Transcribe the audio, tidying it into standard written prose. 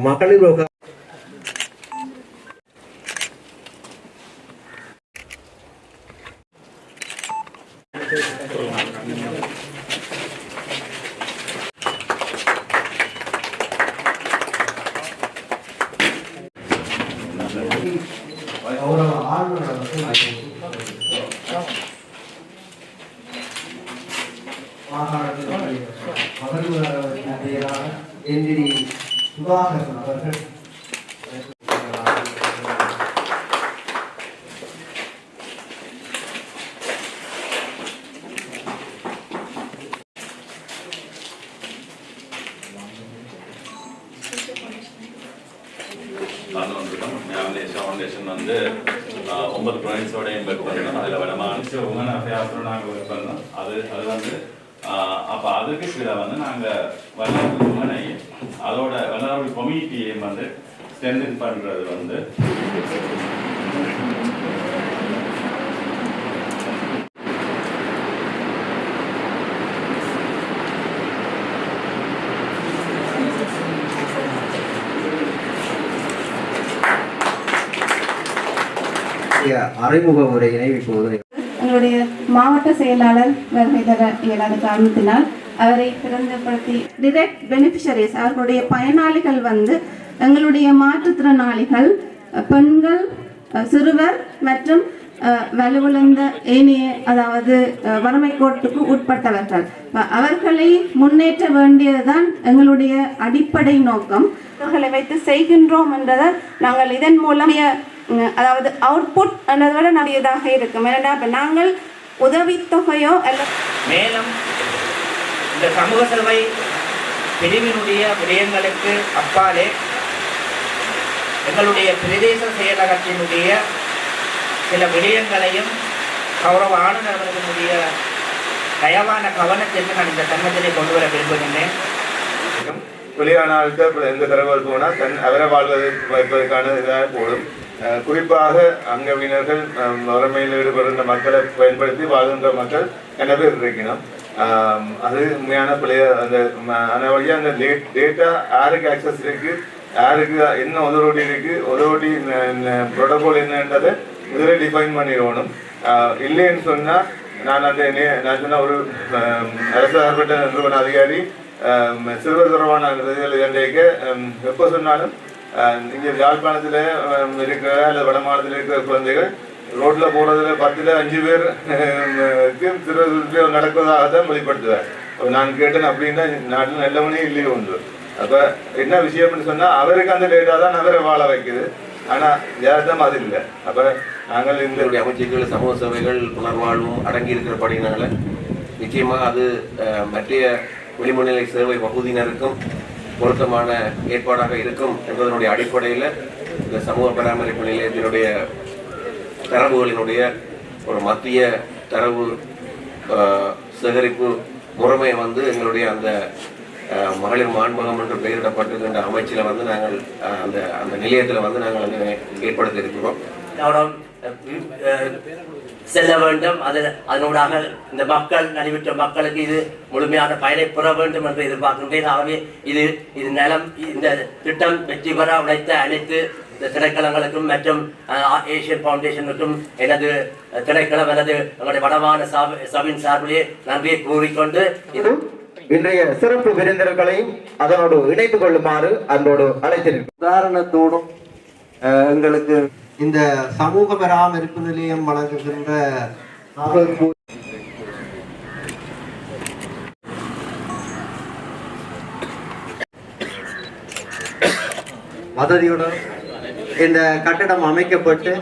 மகளிர் சுதாகரன் அவர்கள் ஃபவுண்டேஷன் வந்து 9 ப்ராஜெக்ட்ஸோட இன்வெஸ்ட் பண்ணணும். அதில் வடமாநில உமன் அஃபேர்ஸோட நாங்கள் ஒர்க் பண்ணோம். அது வந்து அப்போ அதுக்கு கீழே வந்து நாங்கள் வல்லார்புரி உமனை அதோட வல்லார்புரி கம்யூனிட்டியையும் வந்து ஸ்ட்ரென்தன் பண்ணுறது வந்து அறிமுக உரையினை இப்போது எங்களுடைய மாவட்ட செயலாளர் வருகை தர இயலாத காரணத்தினால் அவரை பிரந்தப்படுத்தி டிரெக்ட் பெனிஃபிஷரிஸ் அவர்களுடைய பயனாளிகள் வந்து எங்களுடைய மாற்றுத்திறனாளிகள், பெண்கள், சிறுவர் மற்றும் வலுவிழந்த ஏனைய அதாவது வறுமை கோட்டுக்கு உட்பட்டவர்கள். அவர்களை முன்னேற்ற வேண்டியதுதான் எங்களுடைய அடிப்படை நோக்கம். அவர்களை வைத்து செய்கின்றோம் என்றதை நாங்கள் இதன் மூலம் அதாவது அவுட்புட் என்றதை விட நிறையதாக இருக்கும். ஏன்னா இப்போ நாங்கள் உதவித்தொகையோ அல்ல மேலும் இந்த சமூக சேவை பிரிவினுடைய விடயங்களுக்கு அப்பாலே எங்களுடைய பிரதேச செயலகத்தினுடைய சில விடயங்களையும் கௌரவ ஆளுநர் அவர்களுடைய தயவான கவனத்திற்கு நான் இந்த சமயத்திலே கொண்டு வர விரும்புகின்றேன். வெளியான ஆட்கள் எந்த தரவுகள் போனால் அவரை வாழ்வதற்கான இதாக போடும். குறிப்பாக அங்கவினர்கள் வறுமையில் ஈடுபடுகின்ற மக்களை பயன்படுத்தி வாழ்கின்ற மக்கள் என்ன பேர் இருக்கணும். அது உண்மையான பிள்ளைய அந்த வழியாக அந்த டேட்டா யாருக்கு ஆக்சஸ் இருக்கு, யாருக்கு என்ன உதவோடி இருக்கு, உதவோடி ப்ரோட்டோகால் என்னன்றதை முதலே டிஃபைன் பண்ணிடணும். இல்லைன்னு சொன்னால் நான் சொன்ன ஒரு அரசு சார்பற்ற நிறுவன அதிகாரி சிறுவர் தொடர்பான இன்றைக்கு எப்போ சொன்னாலும் இங்கே யாழ்ப்பாணத்தில் இருக்கிற அல்லது வட மாநிலத்தில் இருக்கிற குழந்தைகள் ரோட்டில் போகிறதுல 10ல் 5 பேர் சிறுவர் நடக்கிறதாகத்தான் வெளிப்படுத்துவார். நான் கேட்டேன் அப்படின்னா நாட்டில் நல்லவனே இல்லையோ ஒன்று. அப்போ என்ன விஷயம்னு சொன்னால் அவருக்கு அந்த டேட்டா தான் அவரை வாழ வைக்குது. ஆனால் யார்தான் அது இல்லை. அப்போ நாங்கள் இந்த அமைச்சுக்கள் சமூக சேவைகள் புனர்வாழ்வும் அடங்கி இருக்கிறபடினால நிச்சயமாக அது மற்ற வெளிமுன்னிலை சேவை பகுதியினருக்கும் பொருத்தமான ஏற்பாடாக இருக்கும் என்பதனுடைய அடிப்படையில் இந்த சமூக பராமரிப்பு நிலையத்தினுடைய தரவுகளினுடைய ஒரு மத்திய தரவு சேகரிப்பு முறைமையை வந்து எங்களுடைய அந்த மகளிர் மாண்பகம் என்று பெயரிடப்பட்டிருக்கின்ற அமைச்சில் வந்து நாங்கள் அந்த அந்த நிலையத்தில் வந்து நாங்கள் வந்து ஏற்படுத்தி இருக்கிறோம். செல்ல வேண்டும். அதனூடாக இந்த மக்கள் நலிவுற்ற மக்களுக்கு இது முழுமையான பயனை பெற வேண்டும் என்று எதிர்பார்க்கின்றேன். ஆகவே இது நலம் இந்த திட்டம் வெற்றி பெற உழைத்த அனைத்து திணைக்களங்களுக்கும் மற்றும் ஏசியன் ஃபவுண்டேஷனுக்கும் எனது திணைக்களம் எனது எங்களுடைய வடமான சபையின் சார்பிலே நன்றியை கூறிக்கொண்டு இன்றைய சிறப்பு விருந்தினர்களையும் அதனோடு இணைத்துக் கொள்ளுமாறு அன்போடு அழைத்திருக்கிறோம். உதாரணத்தோடும் எங்களுக்கு இந்த சமூக பராமரிப்பு நிலையம் வழங்குகின்ற வசதியுடன் இந்த கட்டடம் அமைக்கப்பட்டு